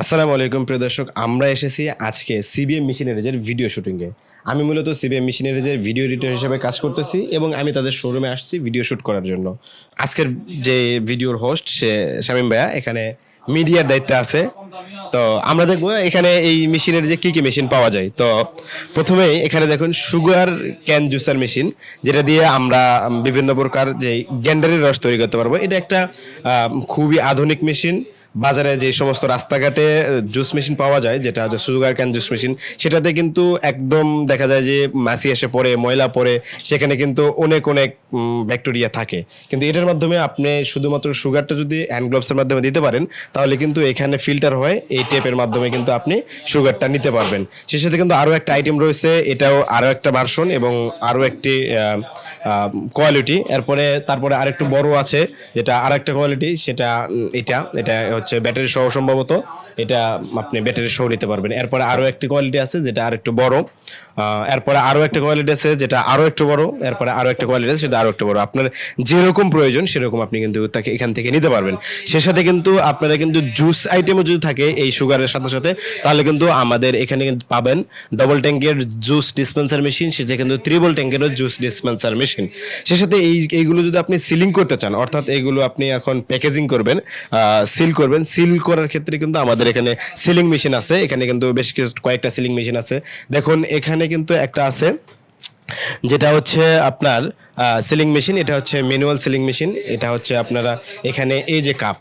আসসালামু আলাইকুম প্রিয় দর্শক, আমরা এসেছি আজকে সিবিএম মেশিনারিজের ভিডিও শুটিংয়ে। আমি মূলত সিবিএম মেশিনারিজের ভিডিও এডিটর হিসেবে কাজ করতেছি এবং আমি তাদের শোরুমে আসছি ভিডিও শ্যুট করার জন্য। আজকের যে ভিডিওর হোস্ট সে শামীম ভাইয়া এখানে মিডিয়ার দায়িত্বে আছে। তো আমরা দেখবো এখানে এই মেশিনের যে কী কী মেশিন পাওয়া যায়। তো প্রথমেই এখানে দেখুন সুগার ক্যান জুসার মেশিন, যেটা দিয়ে আমরা বিভিন্ন প্রকার যে গ্যান্ডারের রস তৈরি করতে পারবো। এটা একটা খুবই আধুনিক মেশিন। বাজারে যে সমস্ত রাস্তাঘাটে জুস মেশিন পাওয়া যায়, যেটা হচ্ছে সুগার ক্যান জুস মেশিন, সেটাতে কিন্তু একদম দেখা যায় যে মাছি এসে পড়ে, ময়লা পড়ে, সেখানে কিন্তু অনেক অনেক ব্যাকটেরিয়া থাকে। কিন্তু এটার মাধ্যমে আপনি শুধুমাত্র সুগারটা যদি হ্যান্ড গ্লোভসের মাধ্যমে দিতে পারেন, তাহলে কিন্তু এখানে ফিল্টার হয়, এই টেপের মাধ্যমে কিন্তু আপনি সুগারটা নিতে পারবেন। সেই সাথে কিন্তু আরও একটা আইটেম রয়েছে, এটাও আরও একটা ভার্সন এবং আরও একটি কোয়ালিটি। তারপরে আরেকটু বড় আছে, যেটা আর একটা কোয়ালিটি, সেটা এটা এটা হচ্ছে ব্যাটারি সহ সম্ভবত। এটা আপনি ব্যাটারি সহ নিতে পারবেন। এরপরে আরও একটি কোয়ালিটি আছে যেটা আর একটু বড়। এরপরে আরও একটা কোয়ালিটি আছে যেটা আরও একটু বড়। এরপরে আরও একটা কোয়ালিটি আছে সেটা আরও একটু বড়। আপনার যেরকম প্রয়োজন সেরকম আপনি কিন্তু তাকে এখান থেকে নিতে পারবেন। সে সাথে কিন্তু আপনারা কিন্তু জুস আইটেমও যদি থাকে এই সুগারের সাথে সাথে, তাহলে কিন্তু আমাদের এখানে কিন্তু পাবেন ডবল ট্যাঙ্কের জুস ডিসপেন্সার মেশিন, সেটা কিন্তু ত্রিবল ট্যাঙ্কেরও জুস ডিসপেন্সার মেশিন। সে সাথে এইগুলো যদি আপনি সিলিং করতে চান, অর্থাৎ এইগুলো আপনি এখন প্যাকেজিং করবেন, সিল করবেন, সিল করার ক্ষেত্রে কিন্তু আমাদের এখানে সিলিং মেশিন আছে। এখানে কিন্তু বেশ কয়েকটা সিলিং মেশিন আছে। দেখুন এখানে কিন্তু একটা আছে যেটা হচ্ছে আপনার সিলিং মেশিন। এটা হচ্ছে ম্যানুয়াল সিলিং মেশিন। এটা হচ্ছে আপনারা এখানে এই যে কাপ,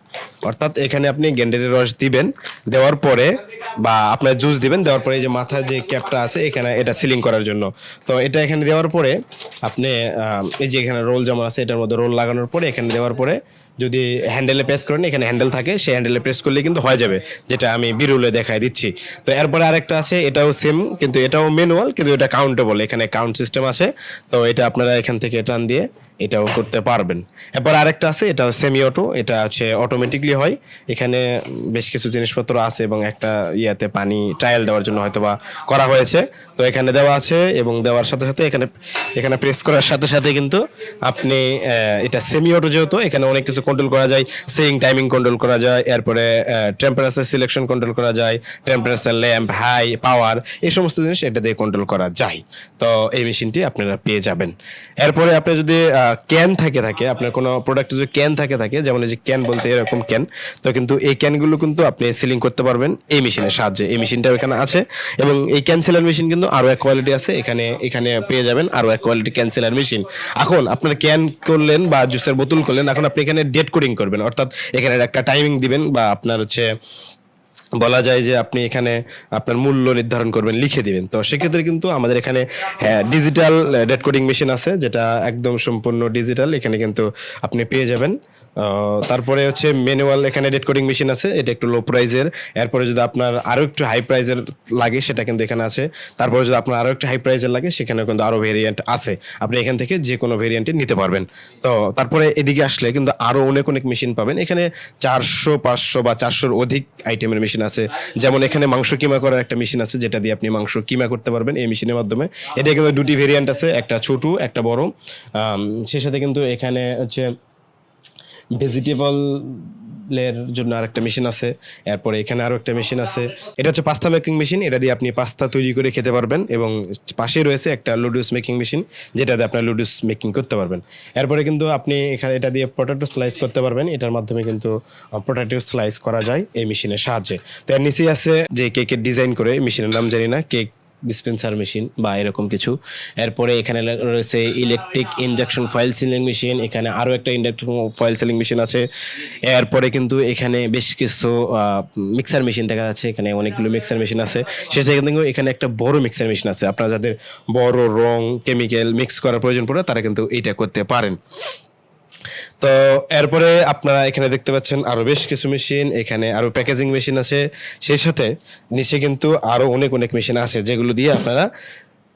অর্থাৎ এখানে আপনি গেন্ডারের রস দিবেন, দেওয়ার পরে বা আপনার জুস দিবেন, দেওয়ার পরে এই যে মাথায় যে ক্যাপটা আছে এখানে, এটা সিলিং করার জন্য। তো এটা এখানে দেওয়ার পরে আপনি এই যে এখানে রোল যেমন আছে, এটার মধ্যে রোল লাগানোর পরে এখানে দেওয়ার পরে যদি হ্যান্ডেলে প্রেস করেন, এখানে হ্যান্ডেল থাকে, সেই হ্যান্ডেলে প্রেস করলে কিন্তু হয়ে যাবে, যেটা আমি বিরুলে দেখাই দিচ্ছি। তো এরপরে আরেকটা আছে, এটাও সেম, কিন্তু এটাও ম্যানুয়াল, কিন্তু এটা কাউন্টেবল, এখানে কাউন্ট সিস্টেম আছে। তো এটা আপনারা এখান থেকে টান দিয়ে এটাও করতে পারবেন। এরপর আরেকটা আছে, এটা সেমি অটো, এটা হচ্ছে অটোমেটিকলি হয়। এখানে বেশ কিছু জিনিসপত্র আছে এবং একটা ইয়াতে পানি ট্রায়াল দেওয়ার জন্য হয়তো বা করা হয়েছে। তো এখানে দেওয়া আছে এবং দেওয়ার সাথে সাথে এখানে এখানে প্রেস করার সাথে সাথে কিন্তু আপনি এটা সেমি অটো যেহেতু, এখানে অনেক কিছু কন্ট্রোল করা যায়। সেইং টাইমিং কন্ট্রোল করা যায়, এরপরে টেম্পারেচার সিলেকশন কন্ট্রোল করা যায়, টেম্পারেচার ল্যাম্প, হাই পাওয়ার, এই সমস্ত জিনিস এটা দিয়ে কন্ট্রোল করা যায়। তো এই মেশিনটি আপনারা পেয়ে যাবেন। এরপরে আপনি যদি ক্যান থাকে আপনার কোনো প্রোডাক্টে যদি ক্যান থাকে, যেমন এই যে ক্যান বলতে এরকম ক্যান, তো কিন্তু এই ক্যানগুলো কিন্তু আপনি সিলিং করতে পারবেন এই মেশিনের সাহায্যে। এই মেশিনটাও এখানে আছে এবং এই ক্যান্সেলার মেশিন কিন্তু আরও এক কোয়ালিটি আছে, এখানে এখানে পেয়ে যাবেন আরও এক কোয়ালিটি ক্যান্সেলার মেশিন। এখন আপনার ক্যান করলেন বা জুসের বোতল করলেন, এখন আপনি এখানে ডেট কোডিং করবেন, অর্থাৎ এখানে একটা টাইমিং দিবেন, বা আপনার হচ্ছে বলা যায় যে আপনি এখানে আপনার মূল্য নির্ধারণ করবেন, লিখে দিবেন। তো সেক্ষেত্রে কিন্তু আমাদের এখানে ডিজিটাল ডেট কোডিং মেশিন আছে, যেটা একদম সম্পূর্ণ ডিজিটাল, এখানে কিন্তু আপনি পেয়ে যাবেন। তারপরে হচ্ছে ম্যানুয়াল এখানে ডেট কোডিং মেশিন আছে, এটা একটু লো প্রাইজের। এরপরে যদি আপনার আরও একটু হাই প্রাইজের লাগে, সেটা কিন্তু এখানে আছে। তারপরে যদি আপনার আরও একটু হাই প্রাইজের লাগে, সেখানে কিন্তু আরও ভেরিয়েন্ট আছে, আপনি এখান থেকে যে কোনো ভেরিয়েন্টে নিতে পারবেন। তো তারপরে এদিকে আসলে কিন্তু আরও অনেক অনেক মেশিন পাবেন। এখানে 400, 500 বা 400-র অধিক আইটেমের মেশিন আছে। যেমন এখানে মাংস কিমা করার একটা মেশিন আছে, যেটা দিয়ে আপনি মাংস কিমা করতে পারবেন এই মেশিনের মাধ্যমে। এটা কিন্তু দুটি ভেরিয়েন্ট আছে, একটা ছোট একটা বড়। সেই সাথে কিন্তু এখানে হচ্ছে ভেজিটেবল এর জন্য আরেকটা মেশিন আছে। এরপরে এখানে আরও একটা মেশিন আছে, এটা হচ্ছে পাস্তা মেকিং মেশিন। এটা দিয়ে আপনি পাস্তা তৈরি করে খেতে পারবেন। এবং পাশেই রয়েছে একটা লুডুস মেকিং মেশিন, যেটা দিয়ে আপনার লুডুস মেকিং করতে পারবেন। এরপরে কিন্তু আপনি এখানে এটা দিয়ে পটেটো স্লাইস করতে পারবেন। এটার মাধ্যমে কিন্তু পটেটো স্লাইস করা যায় এই মেশিনের সাহায্যে। তো এর নিচেই আছে যে কেকের ডিজাইন করে, মেশিনের নাম জানি না, কেক ডিসপেন্সার মেশিন বা এরকম কিছু। এরপরে এখানে রয়েছে electric injection foil sealing machine, এখানে আরও একটা ইন্ডাকশন ফয়েল সিলিং মেশিন আছে। এরপরে কিন্তু এখানে বেশ কিছু মিক্সার মেশিন দেখা যাচ্ছে, এখানে অনেকগুলো মিক্সার মেশিন আছে। সেই জায়গা থেকে এখানে একটা বড় মিক্সার মেশিন আছে, আপনারা যাদের বড় রং কেমিক্যাল মিক্স করার প্রয়োজন পড়ে তারা কিন্তু এইটা করতে পারেন। তো এরপরে আপনারা এখানে দেখতে পাচ্ছেন আরো বেশ কিছু মেশিন, এখানে আরো প্যাকেজিং মেশিন আছে। সেই সাথে নিচে কিন্তু আরো অনেক অনেক মেশিন আছে, যেগুলো দিয়ে আপনারা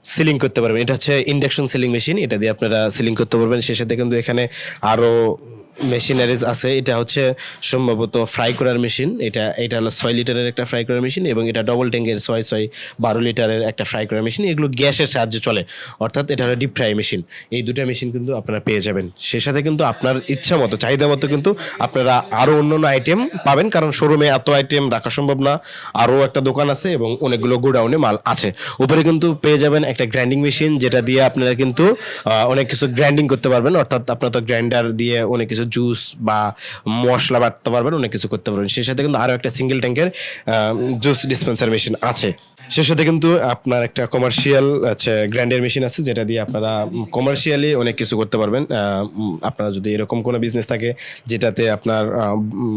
সিলিং করতে পারবেন। এটা হচ্ছে ইন্ডাকশন সিলিং মেশিন, এটা দিয়ে আপনারা সিলিং করতে পারবেন। সেই সাথে কিন্তু এখানে আরো মেশিনারিজ আছে। এটা হচ্ছে সম্ভবত ফ্রাই করার মেশিন। এটা হলো 6 লিটারের একটা ফ্রাই করার মেশিন এবং এটা ডবল ট্যাঙ্কের 12 লিটারের একটা ফ্রাই করার মেশিন। এগুলো গ্যাসের সাহায্যে চলে, অর্থাৎ এটা হলো ডিপ ফ্রাই মেশিন। এই দুটা মেশিন কিন্তু আপনারা পেয়ে যাবেন। সে সাথে কিন্তু আপনার ইচ্ছা মতো, চাহিদা মতো কিন্তু আপনারা আরও অন্য আইটেম পাবেন, কারণ শোরুমে এত আইটেম রাখা সম্ভব না। আরও একটা দোকান আছে এবং অনেকগুলো গোডাউনে মাল আছে। উপরে কিন্তু পেয়ে যাবেন একটা গ্রাইন্ডিং মেশিন, যেটা দিয়ে আপনারা কিন্তু অনেক কিছু গ্রাইন্ডিং করতে পারবেন, অর্থাৎ আপনারা তো গ্রাইন্ডার দিয়ে অনেক কিছু জুস বা মশলা বাটতে পারবেন, অনেক কিছু করতে পারবেন। সেই সাথে কিন্তু আরও একটা সিঙ্গেল ট্যাঙ্কের জুস ডিসপেন্সার মেশিন আছে। সে সাথে কিন্তু আপনার একটা কমার্শিয়াল গ্রাইন্ডার মেশিন আছে, যেটা দিয়ে আপনারা কমার্শিয়ালি অনেক কিছু করতে পারবেন। আপনারা যদি এরকম কোনো বিজনেস থাকে যেটাতে আপনার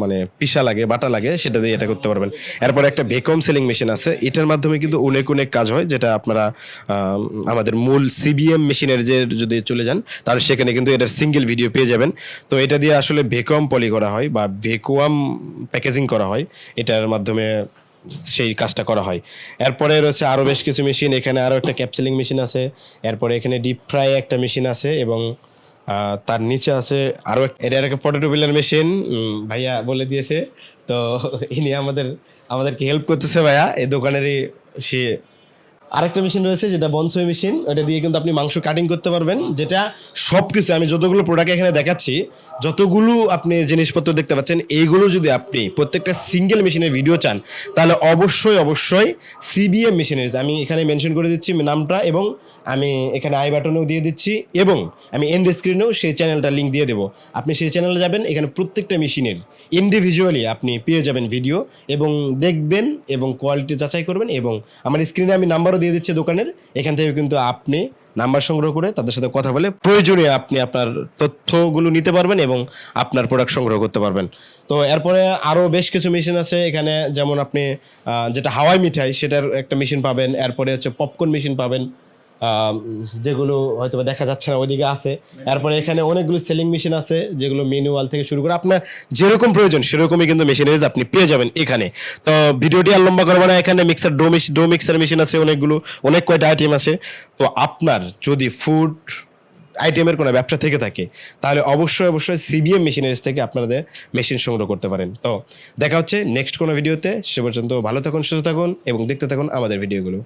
মানে পিসা লাগে, বাটা লাগে, সেটা দিয়ে এটা করতে পারবেন। এরপর একটা ভ্যাকুয়াম সেলিং মেশিন আছে। এটার মাধ্যমে কিন্তু অনেক অনেক কাজ হয়, যেটা আপনারা আমাদের মূল সিবিএম মেশিনের যে যদি চলে যান তাহলে সেখানে কিন্তু এটার সিঙ্গেল ভিডিও পেয়ে যাবেন। তো এটা দিয়ে আসলে ভ্যাকুয়াম পলি করা হয় বা ভ্যাকুয়াম প্যাকেজিং করা হয়, এটার মাধ্যমে সেই কাজটা করা হয়। এরপরে রয়েছে আরও বেশ কিছু মেশিন। এখানে আরও একটা ক্যাপসুলিং মেশিন আছে। এরপরে এখানে ডিপ ফ্রাই একটা মেশিন আছে এবং তার নিচে আছে আরও এটা একটা পটেটো পিলার মেশিন। ভাইয়া বলে দিয়েছে, তো ইনি আমাদেরকে হেল্প করতেছে ভাইয়া, এই দোকানেরই সে। আরেকটা মেশিন রয়েছে যেটা বনসই মেশিন, ওটা দিয়ে কিন্তু আপনি মাংস কাটিং করতে পারবেন। যেটা সব কিছু আমি যতগুলো প্রোডাক্ট এখানে দেখাচ্ছি, যতগুলো আপনি জিনিসপত্র দেখতে পাচ্ছেন, এইগুলো যদি আপনি প্রত্যেকটা সিঙ্গেল মেশিনের ভিডিও চান তাহলে অবশ্যই সিবিএম মেশিনারিজ, আমি এখানে মেনশন করে দিচ্ছি নামটা, এবং আমি এখানে আই বাটনেও দিয়ে দিচ্ছি এবং আমি এন্ড স্ক্রিনেও সেই চ্যানেলটার লিঙ্ক দিয়ে দেবো। আপনি সেই চ্যানেলে যাবেন, এখানে প্রত্যেকটা মেশিনের ইন্ডিভিজুয়ালি আপনি পেয়ে যাবেন ভিডিও এবং দেখবেন এবং কোয়ালিটি যাচাই করবেন। এবং আমার স্ক্রিনে আমি নাম্বারও দিয়ে দিচ্ছি দোকানের, এখান থেকে কিন্তু আপনি নাম্বার সংগ্রহ করে তাদের সাথে কথা বলে প্রয়োজনীয় আপনি আপনার তথ্যগুলো নিতে পারবেন এবং আপনার প্রোডাক্ট সংগ্রহ করতে পারবেন। তো এরপরে আরও বেশ কিছু মেশিন আছে এখানে, যেমন আপনি যেটা হাওয়াই মিঠাই সেটার একটা মেশিন পাবেন। এরপরে হচ্ছে পপকর্ন মেশিন পাবেন, যেগুলো হয়তো দেখা যাচ্ছে না, ওইদিকে আছে। এরপরে এখানে অনেকগুলো সেলিং মেশিন আছে, যেগুলো ম্যানুয়াল থেকে শুরু করে আপনার যেরকম প্রয়োজন সেরকমই কিন্তু মেশিনারিজ আপনি পেয়ে যাবেন এখানে। তো ভিডিওটি আর লম্বা করবো না, এখানে মিক্সার ডো মিক্সার মেশিন আছে অনেকগুলো, অনেক কয়টা আইটেম আছে। তো আপনার যদি ফুড আইটেমের কোনো ব্যবসা থেকে থাকে তাহলে অবশ্যই সিবিএম মেশিনারিজ থেকে আপনাদের মেশিন সংগ্রহ করতে পারেন। তো দেখা হচ্ছে নেক্সট কোনো ভিডিওতে। সে পর্যন্ত ভালো থাকুন, সুস্থ থাকুন এবং দেখতে থাকুন আমাদের ভিডিওগুলো।